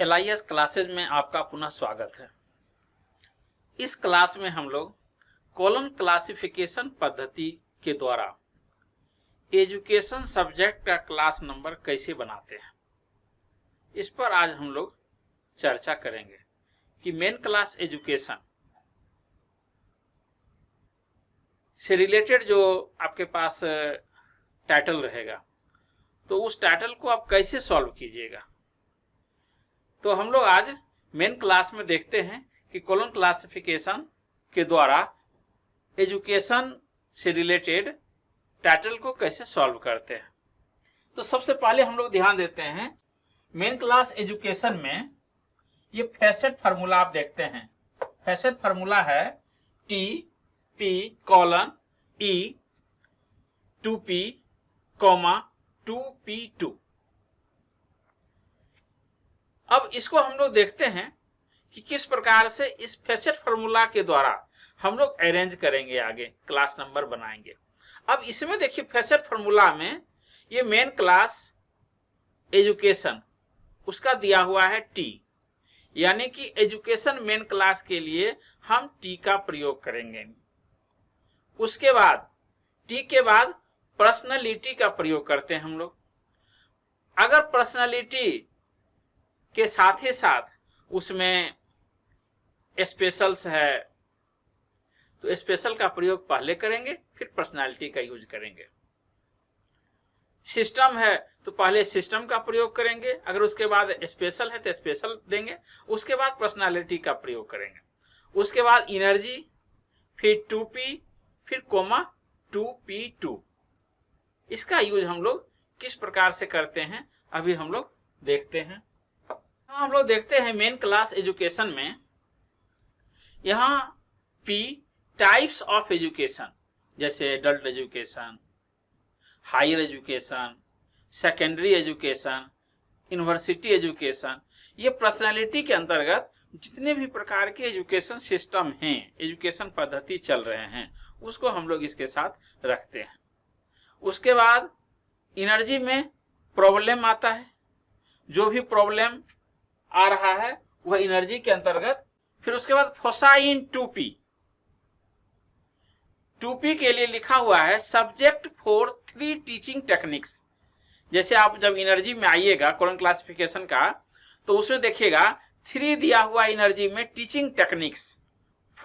LIS classes में आपका पुनः स्वागत है। इस क्लास में हम लोग कॉलम क्लासिफिकेशन पद्धति के द्वारा एजुकेशन सब्जेक्ट का क्लास नंबर कैसे बनाते हैं, इस पर आज हम लोग चर्चा करेंगे कि मेन क्लास एजुकेशन से रिलेटेड जो आपके पास टाइटल रहेगा तो उस टाइटल को आप कैसे सॉल्व कीजिएगा। तो हम लोग आज मेन क्लास में देखते हैं कि कॉलम क्लासिफिकेशन के द्वारा एजुकेशन से रिलेटेड टाइटल को कैसे सॉल्व करते हैं। तो सबसे पहले हम लोग ध्यान देते हैं मेन क्लास एजुकेशन में ये फैसेट फार्मूला आप देखते हैं। फैसेट फार्मूला है टी पी कॉलन ई 2p, 2p2। अब इसको हम लोग देखते हैं कि किस प्रकार से इस फैसेट फार्मूला के द्वारा हम लोग अरेंज करेंगे, आगे क्लास नंबर बनाएंगे। अब इसमें देखिए फैसेट फार्मूला में ये मेन क्लास एजुकेशन उसका दिया हुआ है टी, यानी कि एजुकेशन मेन क्लास के लिए हम टी का प्रयोग करेंगे। उसके बाद टी के बाद पर्सनालिटी का प्रयोग करते हैं हम लोग। अगर पर्सनालिटी के साथ ही साथ उसमें स्पेशल्स है तो स्पेशल का प्रयोग पहले करेंगे, फिर पर्सनालिटी का यूज करेंगे। सिस्टम है तो पहले सिस्टम का प्रयोग करेंगे, अगर उसके बाद स्पेशल है तो स्पेशल देंगे, उसके बाद पर्सनालिटी का प्रयोग करेंगे। उसके बाद एनर्जी, फिर 2p, फिर कोमा 2p2। इसका यूज हम लोग किस प्रकार से करते हैं अभी हम लोग देखते हैं। हम लोग देखते हैं मेन क्लास एजुकेशन में यहाँ P टाइप्स ऑफ एजुकेशन, जैसे adult education, higher education, secondary education, university education, ये पर्सनालिटी के अंतर्गत जितने भी प्रकार के एजुकेशन सिस्टम हैं, एजुकेशन पद्धति चल रहे हैं, उसको हम लोग इसके साथ रखते हैं। उसके बाद एनर्जी में प्रॉब्लम आता है, जो भी प्रॉब्लम आ रहा है वह एनर्जी के अंतर्गत। फिर उसके बाद फोसाई इन 2p, 2p के लिए लिखा हुआ है सब्जेक्ट फॉर 3 टीचिंग टेक्निक्स। जैसे आप जब एनर्जी में आइएगा कॉलम क्लासिफिकेशन का तो उसमें देखिएगा 3 दिया हुआ एनर्जी में टीचिंग टेक्निक्स,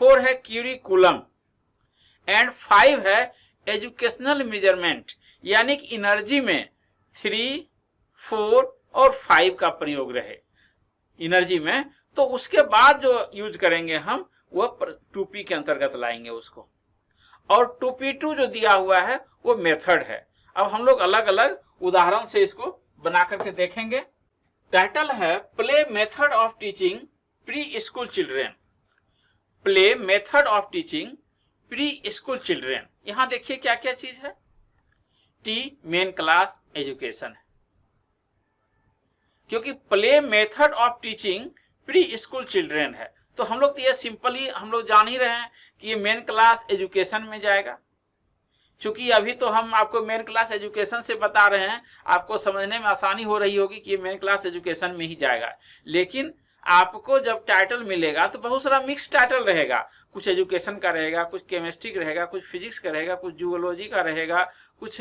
4 है क्यूरिकुलम एंड 5 है एजुकेशनल मेजरमेंट, यानी कि एनर्जी में 3, 4 और 5 का प्रयोग रहे एनर्जी में। तो उसके बाद जो यूज करेंगे हम वह 2p के अंतर्गत लाएंगे उसको। और 2p2 जो दिया हुआ है वो मेथड है। अब हम लोग अलग अलग उदाहरण से इसको बना करके देखेंगे। टाइटल है play method of teaching pre school children. Play method of teaching pre school children. यहां देखिए क्या क्या चीज है। टी मेन क्लास एजुकेशन है, क्योंकि play method of teaching pre school children है तो हम लोग तो ये सिंपली हम लोग जान ही रहे हैं कि ये मेन क्लास एजुकेशन में जाएगा। चूंकि अभी तो हम आपको मेन क्लास एजुकेशन से बता रहे हैं, आपको समझने में आसानी हो रही होगी कि ये मेन क्लास एजुकेशन में ही जाएगा। लेकिन आपको जब टाइटल मिलेगा तो बहुत सारा मिक्स टाइटल रहेगा, कुछ एजुकेशन का रहेगा, कुछ केमिस्ट्री का रहेगा, कुछ फिजिक्स का रहेगा, कुछ जूलॉजी का रहेगा, कुछ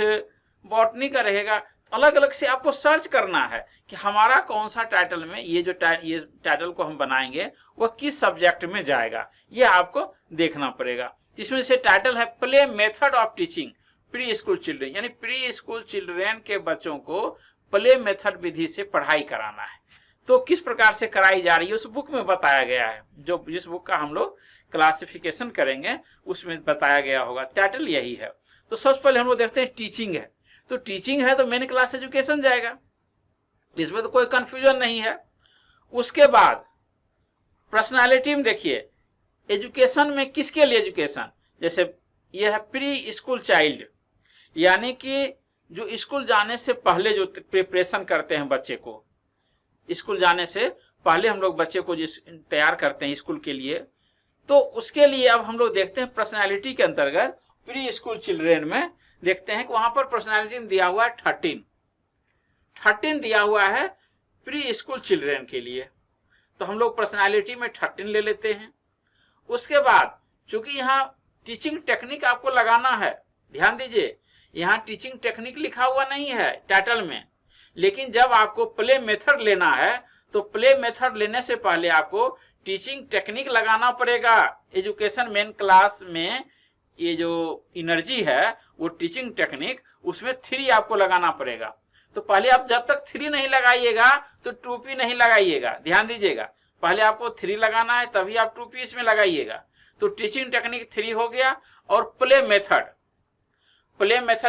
बॉटनी का रहेगा। अलग अलग से आपको सर्च करना है कि हमारा कौन सा टाइटल में ये टाइटल को हम बनाएंगे वह किस सब्जेक्ट में जाएगा, ये आपको देखना पड़ेगा। इसमें से टाइटल है play method of teaching pre school children, यानी प्री स्कूल चिल्ड्रेन के बच्चों को प्ले मेथड विधि से पढ़ाई कराना है। तो किस प्रकार से कराई जा रही है उस बुक में बताया गया है, जो जिस बुक का हम लोग क्लासिफिकेशन करेंगे उसमें बताया गया होगा। टाइटल यही है। तो सबसे पहले हम लोग देखते हैं टीचिंग है, तो टीचिंग है तो मेन क्लास एजुकेशन जाएगा, इसमें तो कोई कंफ्यूजन नहीं है। उसके बाद पर्सनालिटी में देखिए एजुकेशन में किसके लिए एजुकेशन, जैसे यह है प्री स्कूल चाइल्ड, यानी कि जो स्कूल जाने से पहले जो प्रिपरेशन करते हैं बच्चे को, स्कूल जाने से पहले हम लोग बच्चे को जिस तैयार करते हैं स्कूल के लिए, तो उसके लिए अब हम लोग देखते हैं पर्सनालिटी के अंतर्गत प्री स्कूल चिल्ड्रेन में देखते हैं कि वहां पर पर्सनालिटी में दिया हुआ है 13 दिया हुआ है प्री स्कूल चिल्ड्रेन के लिए। तो हम लोग पर्सनालिटी में 13 ले लेते हैं। उसके बाद चूंकि यहाँ टीचिंग टेक्निक आपको लगाना है, ध्यान दीजिए यहाँ टीचिंग टेक्निक लिखा हुआ नहीं है टाइटल में, लेकिन जब आपको प्ले मेथड लेना है तो प्ले मेथड लेने से पहले आपको टीचिंग टेक्निक लगाना पड़ेगा। एजुकेशन मेन क्लास में ये जो एनर्जी है वो टीचिंग टेक्निक, उसमें 3 आपको लगाना पड़ेगा। तो पहले आप जब तक 3 नहीं लगाइएगा तो 2P नहीं लगाइएगा, ध्यान दीजिएगा। पहले आपको 3 लगाना है तभी आप 2P इसमें लगाइएगा। तो टीचिंग टेक्निक 3 हो गया। और प्ले मेथड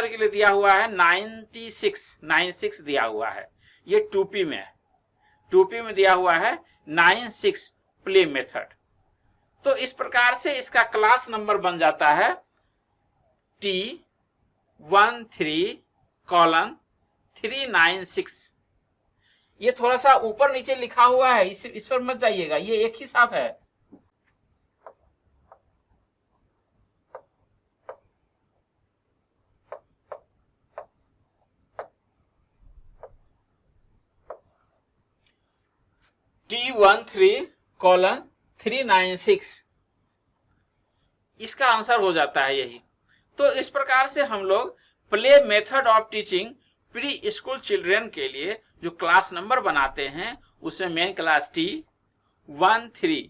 के लिए दिया हुआ है 96 दिया हुआ है, ये 2P में है। 2P में दिया हुआ है 96 प्ले मेथड। तो इस प्रकार से इसका क्लास नंबर बन जाता है T13:396। ये थोड़ा सा ऊपर नीचे लिखा हुआ है, इस पर मत जाइएगा, ये एक ही साथ है। T13:396 इसका आंसर हो जाता है यही। तो इस प्रकार से हम लोग play method of teaching pre school children के लिए जो क्लास नंबर बनाते हैं उसमें main class T13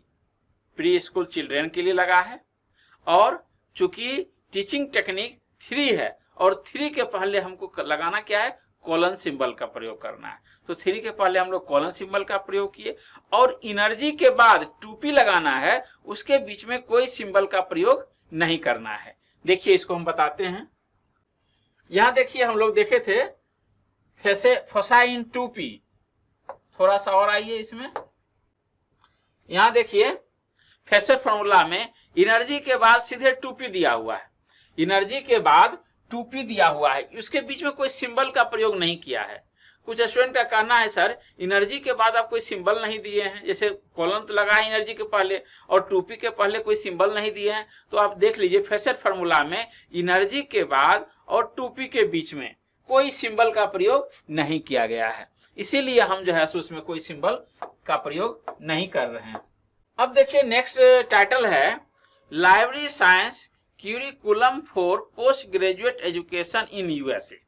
pre school children के लिए लगा है। और चूंकि टीचिंग टेक्निक 3 है और 3 के पहले हमको लगाना क्या है, कोलन सिंबल का प्रयोग करना है। तो 3 के पहले हम लोग कोलन सिंबल का प्रयोग किए। और एनर्जी के बाद 2P लगाना है, उसके बीच में कोई सिंबल का प्रयोग नहीं करना है। देखिए इसको हम बताते हैं। यहां देखिए हम लोग देखे थे फोसा इन 2P, थोड़ा सा और आइए इसमें। यहां देखिए फेसेट फॉर्मूला में एनर्जी के बाद सीधे 2P दिया हुआ है, एनर्जी के बाद 2P दिया हुआ है, उसके बीच में कोई सिंबल का प्रयोग नहीं किया है। कुछ स्टूडेंट का कहना है सर एनर्जी के बाद आप कोई सिंबल नहीं दिए हैं, जैसे कॉलन तो लगा है एनर्जी के पहले और 2P के पहले कोई सिंबल नहीं दिए हैं। तो आप देख लीजिए फेसेट फॉर्मूला में एनर्जी के बाद और 2P के बीच में कोई सिंबल का प्रयोग नहीं किया गया है, इसीलिए हम जो है उसमें कोई सिंबल का प्रयोग नहीं कर रहे हैं। अब देखिए नेक्स्ट टाइटल है library science curriculum for post graduate education in USA.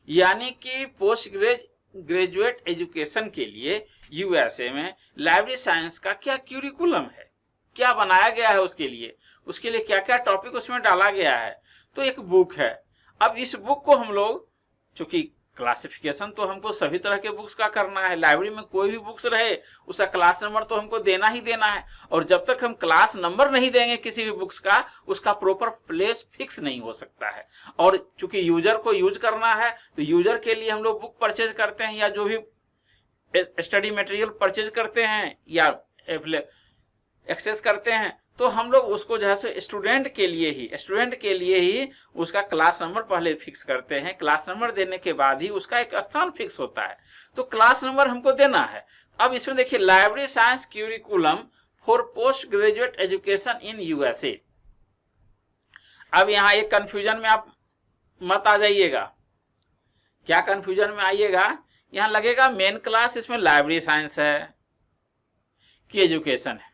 यानी कि पोस्ट ग्रेजुएट एजुकेशन के लिए यूएसए में लाइब्रेरी साइंस का क्या क्यूरिकुलम है, क्या बनाया गया है, उसके लिए क्या क्या टॉपिक उसमें डाला गया है। तो एक बुक है। अब इस बुक को हम लोग, चूंकि क्लासिफिकेशन तो हमको सभी तरह के बुक्स का करना है, लाइब्रेरी में कोई भी बुक्स रहे उसका क्लास नंबर तो हमको देना ही देना है। और जब तक हम क्लास नंबर नहीं देंगे किसी भी बुक्स का, उसका प्रॉपर प्लेस फिक्स नहीं हो सकता है। और चूंकि यूजर को यूज करना है तो यूजर के लिए हम लोग बुक परचेज करते हैं या जो भी स्टडी मटेरियल परचेज करते हैं या एक्सेस करते हैं, तो हम लोग उसको जो है स्टूडेंट के लिए ही उसका क्लास नंबर पहले फिक्स करते हैं। क्लास नंबर देने के बाद ही उसका एक स्थान फिक्स होता है। तो क्लास नंबर हमको देना है। अब इसमें देखिए library science curriculum for post graduate education in USA. अब यहाँ एक कंफ्यूजन में आप मत आ जाइएगा। क्या कंफ्यूजन में आइएगा, यहाँ लगेगा मेन क्लास इसमें लाइब्रेरी साइंस है कि एजुकेशन है।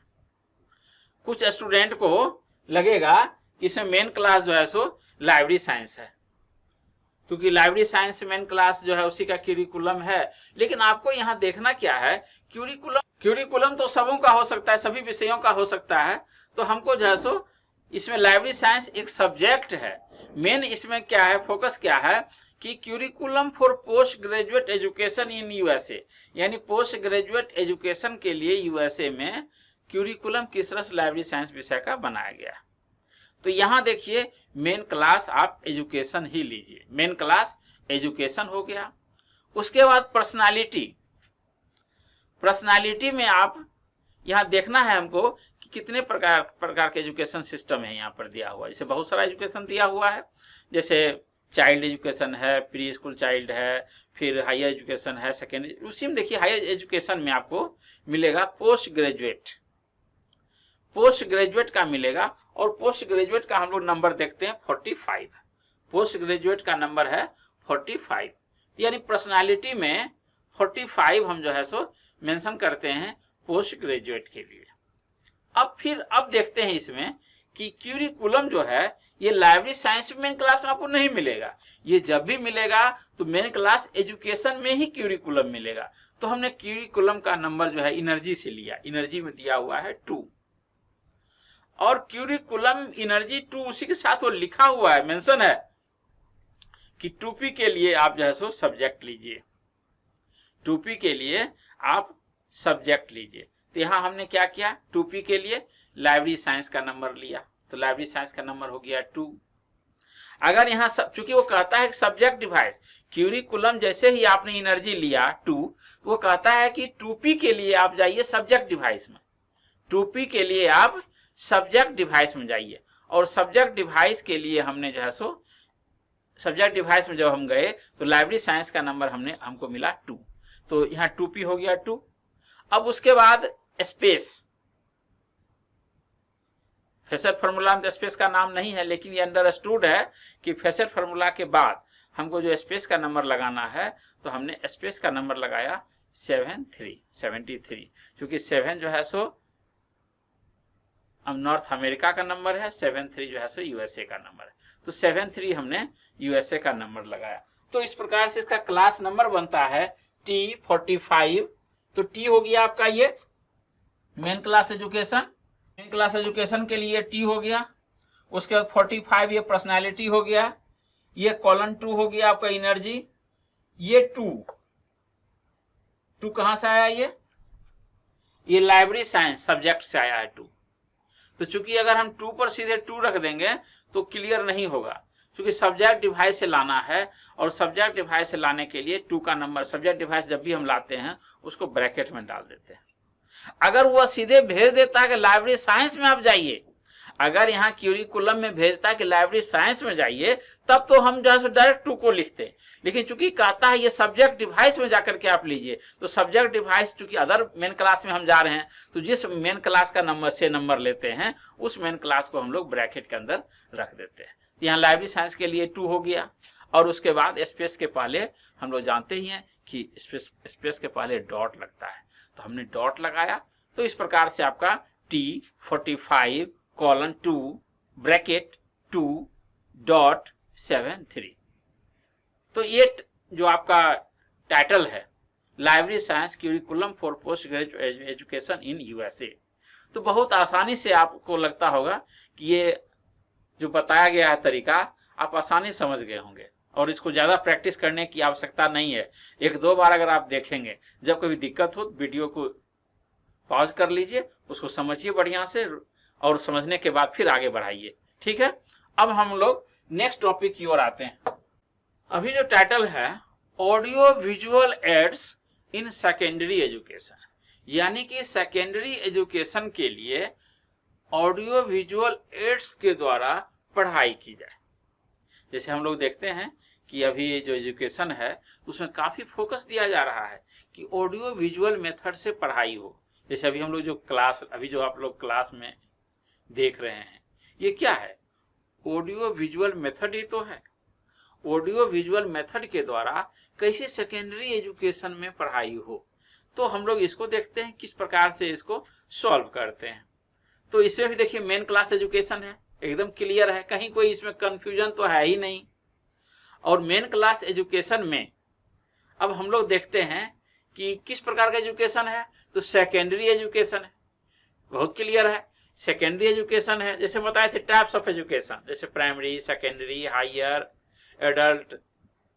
कुछ स्टूडेंट को लगेगा कि इसमें मेन क्लास जो है सो लाइब्रेरी साइंस है, क्योंकि लाइब्रेरी साइंस मेन क्लास जो है उसी का क्यूरिकुलम है। लेकिन आपको यहाँ देखना क्या है, क्यूरिकुलम तो सबों का हो सकता है, सभी विषयों का हो सकता है। तो हमको जो है सो इसमें लाइब्रेरी साइंस एक सब्जेक्ट है। मेन इसमें क्या है, फोकस क्या है कि curriculum for post graduate education in USA, यानी पोस्ट ग्रेजुएट एजुकेशन के लिए यूएसए में क्यूरिकुलम किस तरह से लाइब्रेरी साइंस विषय का बनाया गया। तो यहां देखिए मेन क्लास आप एजुकेशन ही लीजिए, मेन क्लास एजुकेशन हो गया। उसके बाद पर्सनालिटी में आप यहां देखना है हमको कि कितने प्रकार के एजुकेशन सिस्टम है यहाँ पर दिया हुआ। जैसे बहुत सारा एजुकेशन दिया हुआ है, जैसे चाइल्ड एजुकेशन है, प्री स्कूल चाइल्ड है, फिर हायर एजुकेशन है, सेकेंडरी। उसी में देखिए हायर एजुकेशन में आपको मिलेगा पोस्ट ग्रेजुएट का मिलेगा। और पोस्ट ग्रेजुएट का हम लोग नंबर देखते हैं 45। पोस्ट ग्रेजुएट का नंबर है 45, यानी पर्सनालिटी में 45 हम जो है सो मेंशन करते हैं पोस्ट ग्रेजुएट के लिए। अब देखते हैं इसमें कि क्यूरिकुलम जो है ये लाइब्रेरी साइंस में मेन क्लास में आपको नहीं मिलेगा, ये जब भी मिलेगा तो मेन क्लास एजुकेशन में ही क्यूरिकुलम मिलेगा। तो हमने क्यूरिकुलम का नंबर जो है एनर्जी से लिया, एनर्जी में दिया हुआ है 2, और क्यूरिकुलम एनर्जी 2 उसी के साथ वो लिखा हुआ है, मेंशन है कि 2P के लिए आप जो है सो सब्जेक्ट लीजिए, 2P के लिए आप सब्जेक्ट लीजिए। तो यहां हमने क्या किया, 2P के लिए लाइब्रेरी साइंस का नंबर लिया, तो लाइब्रेरी साइंस का नंबर हो गया 2। अगर यहाँ चूंकि वो कहता है सब्जेक्ट डिवाइस, क्यूरिकुलम जैसे ही आपने एनर्जी लिया 2, तो वो कहता है कि 2P के लिए आप जाइए सब्जेक्ट डिवाइस में, 2P के लिए आप सब्जेक्ट डिवाइस में जाइए। और सब्जेक्ट डिवाइस के लिए हमने जो है सो सब्जेक्ट डिवाइस में जब हम गए तो लाइब्रेरी साइंस का नंबर हमको मिला 2, तो यहाँ 2P हो गया 2। अब उसके बाद स्पेस, फेसेट फार्मूला में तो स्पेस का नाम नहीं है, लेकिन ये अंडरस्टूड है कि फेसेट फार्मूला के बाद हमको जो स्पेस का नंबर लगाना है, तो हमने स्पेस का नंबर लगाया 73, क्योंकि 7 जो है सो अब नॉर्थ अमेरिका का नंबर है, 73 जो है सो यूएसए का नंबर है, तो 73 हमने यूएसए का नंबर लगाया। तो इस प्रकार से इसका क्लास नंबर बनता है T45। तो T हो गया आपका ये main class education, main class education के लिए T हो गया। उसके बाद 45 ये पर्सनालिटी हो गया, ये कॉलन 2 हो गया आपका एनर्जी, ये 2 कहां से आया, ये लाइब्रेरी साइंस सब्जेक्ट से आया है 2। तो चूंकि अगर हम 2 पर सीधे 2 रख देंगे तो क्लियर नहीं होगा, क्योंकि सब्जेक्ट डिवाइस से लाना है, और सब्जेक्ट डिवाइस से लाने के लिए 2 का नंबर, सब्जेक्ट डिवाइस जब भी हम लाते हैं उसको ब्रैकेट में डाल देते हैं। अगर वह सीधे भेज देता है कि लाइब्रेरी साइंस में आप जाइए, अगर यहाँ क्यूरिकुलम में भेजता है कि लाइब्रेरी साइंस में जाइए, तब तो हम जो है डायरेक्ट 2 को लिखते हैं। लेकिन चूंकि कहता है ये सब्जेक्ट डिवाइस में जाकर के आप लीजिए, तो सब्जेक्ट डिवाइस चूंकि अदर मेन क्लास में हम जा रहे हैं, तो जिस मेन क्लास का नंबर से नंबर लेते हैं उस मेन क्लास को हम लोग ब्रैकेट के अंदर रख देते हैं। तो यहाँ लाइब्रेरी साइंस के लिए 2 हो गया। और उसके बाद स्पेस के पहले हम लोग जानते ही हैं कि स्पेस के पहले डॉट लगता है, तो हमने डॉट लगाया। तो इस प्रकार से आपका T45 कॉलन 2 ब्रैकेट 2.73। तो ये जो आपका टाइटल है library science curriculum for post graduate education in USA. तो बहुत आसानी से आपको लगता होगा कि ये जो बताया गया है तरीका आप आसानी समझ गए होंगे, और इसको ज़्यादा प्रैक्टिस करने की आवश्यकता नहीं है। 1-2 बार अगर आप देखेंगे, जब कभी दिक्कत हो वीडियो को पॉज कर लीजिए, उसको समझिए बढ़िया से, और समझने के बाद फिर आगे बढ़ाइए। ठीक है, अब हम लोग नेक्स्ट टॉपिक की ओर आते हैं। अभी जो टाइटल है audio visual aids in secondary education, यानी कि सेकेंडरी एजुकेशन के लिए ऑडियो विजुअल एड्स के द्वारा पढ़ाई की जाए। जैसे हम लोग देखते हैं कि अभी जो एजुकेशन है उसमें काफी फोकस दिया जा रहा है कि ऑडियो विजुअल मेथड से पढ़ाई हो। जैसे अभी हम लोग जो क्लास, अभी जो आप लोग क्लास में देख रहे हैं, ये क्या है, ऑडियो विजुअल मेथड ही तो है। ऑडियो विजुअल मेथड के द्वारा कैसे सेकेंडरी एजुकेशन में पढ़ाई हो, तो हम लोग इसको देखते हैं किस प्रकार से इसको सॉल्व करते हैं। तो इसमें भी देखिए मेन क्लास एजुकेशन है, एकदम क्लियर है, कहीं कोई इसमें कंफ्यूजन तो है ही नहीं। और मेन क्लास एजुकेशन में अब हम लोग देखते हैं कि किस प्रकार का एजुकेशन है, तो सेकेंडरी एजुकेशन है, बहुत क्लियर है। सेकेंडरी एजुकेशन है, जैसे बताए थे टाइप्स ऑफ एजुकेशन, जैसे primary, secondary, higher, adult,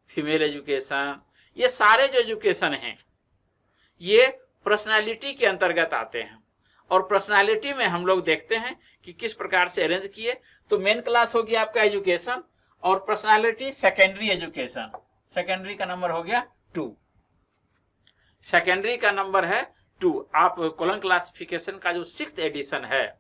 female education, ये सारे जो एजुकेशन हैं ये पर्सनालिटी के अंतर्गत आते हैं। और पर्सनालिटी में हम लोग देखते हैं कि किस प्रकार से अरेंज किए। तो मेन क्लास हो गया आपका एजुकेशन, और पर्सनालिटी सेकेंडरी एजुकेशन, सेकेंडरी का नंबर हो गया 2, सेकेंडरी का नंबर है 2। आप कॉलम क्लासिफिकेशन का जो 6th एडिशन है,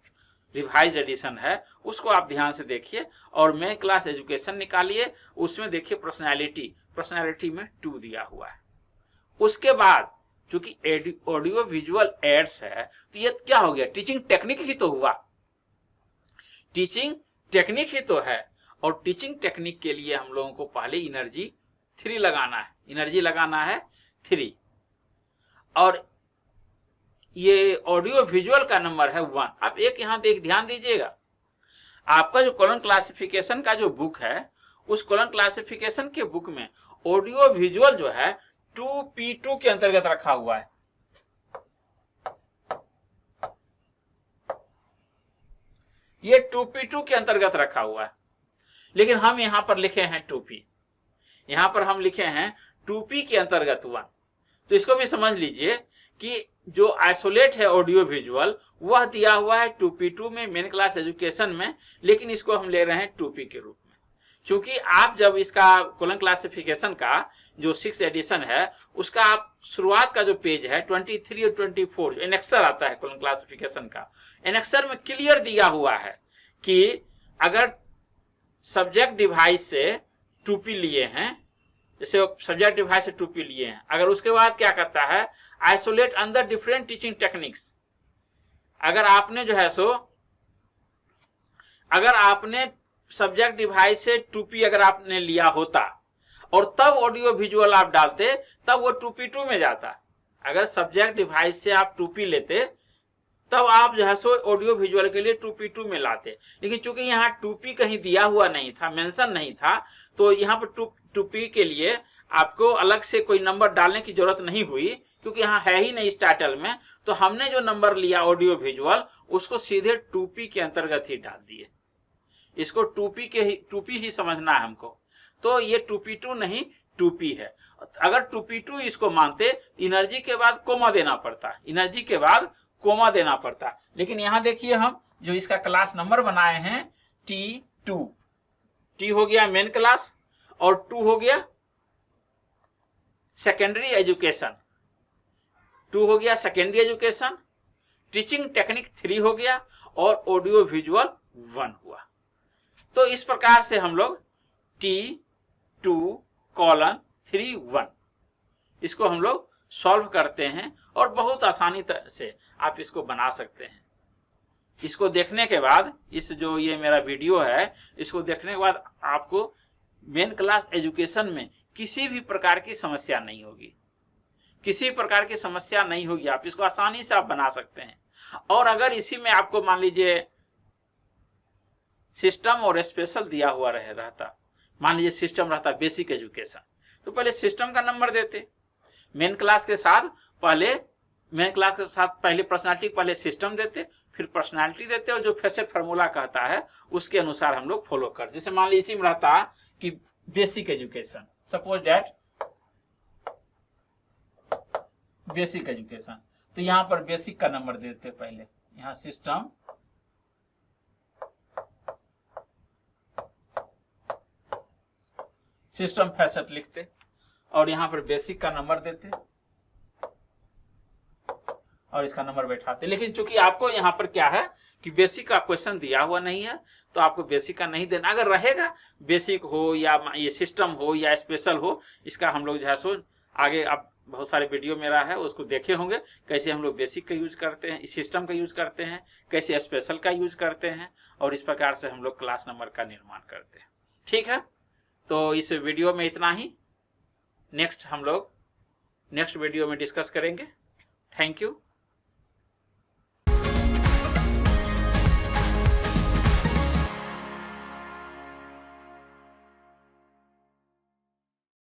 रिवाइज्ड एडिशन है, उसको आप ध्यान से देखिए और मेन क्लास एजुकेशन निकालिए, उसमें देखिए पर्सनालिटी में 2 दिया हुआ है। उसके बाद चूंकि ऑडियो विजुअल एड्स है, तो ये क्या हो गया, टीचिंग टेक्निक ही तो हुआ, टीचिंग टेक्निक ही तो है। और टीचिंग टेक्निक के लिए हम लोगों को पहले एनर्जी 3 लगाना है, एनर्जी लगाना है 3। और ये ऑडियो विजुअल का नंबर है 1। आप एक यहाँ ध्यान दीजिएगा, आपका जो कॉलम क्लासिफिकेशन का जो बुक है, उस कॉलम क्लासिफिकेशन के बुक में ऑडियो विजुअल जो है 2P2 के अंतर्गत रखा हुआ है। ये 2P2 के अंतर्गत रखा हुआ है, लेकिन हम यहां पर लिखे हैं 2P, यहां पर हम लिखे हैं 2P के अंतर्गत 1। तो इसको भी समझ लीजिए कि जो आइसोलेट है ऑडियो विजुअल वह दिया हुआ है 2P2 में मेन क्लास एजुकेशन में, लेकिन इसको हम ले रहे हैं 2P के रूप में। क्योंकि आप जब इसका कॉलम क्लासिफिकेशन का जो 6th एडिशन है उसका आप शुरुआत का जो पेज है 23 और 24 जो एनेक्सर आता है कॉलम क्लासिफिकेशन का, एनेक्सर में क्लियर दिया हुआ है कि अगर सब्जेक्ट डिवाइस से 2P लिए हैं, जैसे सब्जेक्ट डिवाइस से 2P लिए हैं, अगर उसके बाद क्या करता है आइसोलेट अंदर डिफरेंट टीचिंग टेक्निक्स, अगर आपने जो है सो अगर आपने सब्जेक्ट डिवाइस से 2P अगर आपने लिया होता और तब ऑडियो विजुअल आप डालते तब वो 2P2 में जाता। अगर सब्जेक्ट डिवाइस से आप 2P लेते तब आप जो है सो ऑडियो विजुअल के लिए 2P2 में लाते, लेकिन चूंकि यहाँ 2P कहीं दिया हुआ नहीं था, मेंशन नहीं था, तो यहाँ पर 2P के लिए आपको अलग से कोई नंबर डालने की जरूरत नहीं हुई, क्योंकि यहाँ है ही नहीं इस टाइटल में। तो हमने जो नंबर लिया ऑडियो विजुअल उसको सीधे 2P के अंतर्गत ही डाल दिए। इसको 2P ही समझना है हमको। तो ये 2P2 नहीं 2P है। अगर 2P2 इसको मानते एनर्जी के बाद कोमा देना पड़ता, एनर्जी के बाद कोमा देना पड़ता, लेकिन यहां देखिए हम जो इसका क्लास नंबर बनाए हैं T2, T हो गया मेन क्लास और 2 हो गया सेकेंडरी एजुकेशन, 2 हो गया सेकेंडरी एजुकेशन, टीचिंग टेक्निक 3 हो गया और ऑडियो विजुअल 1 हुआ। तो इस प्रकार से हम लोग T2:3:1 इसको हम लोग सॉल्व करते हैं और बहुत आसानी से आप इसको बना सकते हैं। इसको देखने के बाद, इस जो ये मेरा वीडियो है इसको देखने के बाद आपको मेन क्लास एजुकेशन में किसी भी प्रकार की समस्या नहीं होगी, किसी प्रकार की समस्या नहीं होगी। आप इसको आसानी से आप बना सकते हैं। और अगर इसी में आपको मान लीजिए सिस्टम और स्पेशल दिया हुआ रहता, मान लीजिए सिस्टम रहता बेसिक एजुकेशन, तो पहले सिस्टम का नंबर देते, मेन क्लास के साथ पहले पर्सनालिटी पहले सिस्टम देते, फिर पर्सनालिटी देते और जो फैसे फार्मूला कहता है उसके अनुसार हम लोग फॉलो करते। जैसे मान लीजिए इसी में रहता कि basic education, suppose that basic education, तो यहां पर बेसिक का नंबर देते पहले, यहां सिस्टम फैसेट लिखते और यहां पर बेसिक का नंबर देते और इसका नंबर बैठाते। लेकिन चूंकि आपको यहां पर क्या है कि बेसिक का क्वेश्चन दिया हुआ नहीं है तो आपको बेसिक का नहीं देना। अगर रहेगा बेसिक हो या ये सिस्टम हो या स्पेशल हो, इसका हम लोग जो है सो आगे आप बहुत सारे वीडियो मेरा है उसको देखे होंगे, कैसे हम लोग बेसिक का यूज करते हैं, सिस्टम का यूज करते हैं, कैसे स्पेशल का यूज करते हैं, और इस प्रकार से हम लोग क्लास नंबर का निर्माण करते हैं। ठीक है, तो इस वीडियो में इतना ही। हम लोग नेक्स्ट वीडियो में डिस्कस करेंगे। Thank you.